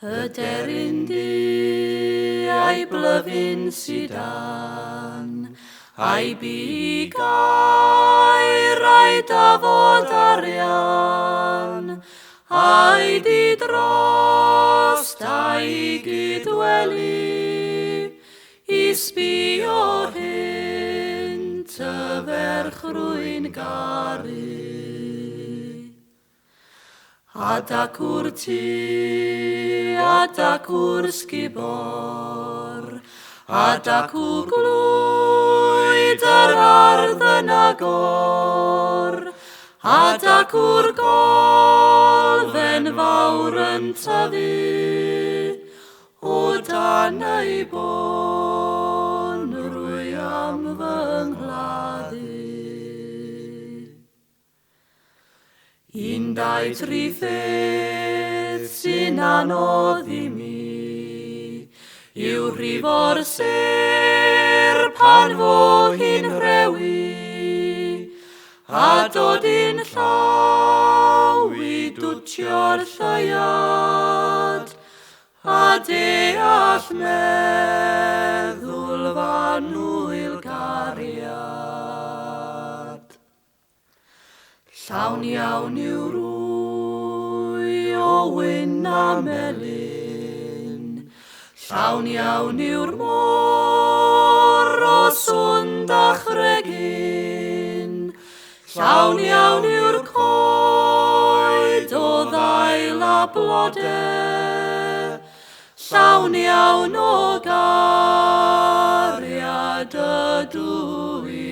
Hyderyn di a'i blyfin sydan, a'i bigau rhaid a fod arian, a'i di drost a'i gydweli, I sbïo hynt y ferch rwy'n garu. Adacwr ti, adacwr sgubor, adacw glwyd yr ardd yn agor, adacwr golfen fawr yn tyfu, o dan ei bon rwy am fy nghladu. 1, 2, 3 pheth sy'n anodd I mi, yw rhifo'r ser pan fo hi'n rhewi, a dod i'n llaw I dwtio'r lleiad, a deall meddwl fanwyl cariad. Llawn iawn yw rwy o wyn a melyn, llawn iawn yw'r môr o swnd a chregyn, llawn iawn yw'r coed o ddail a blodau, llawn iawn o gariad ydw I.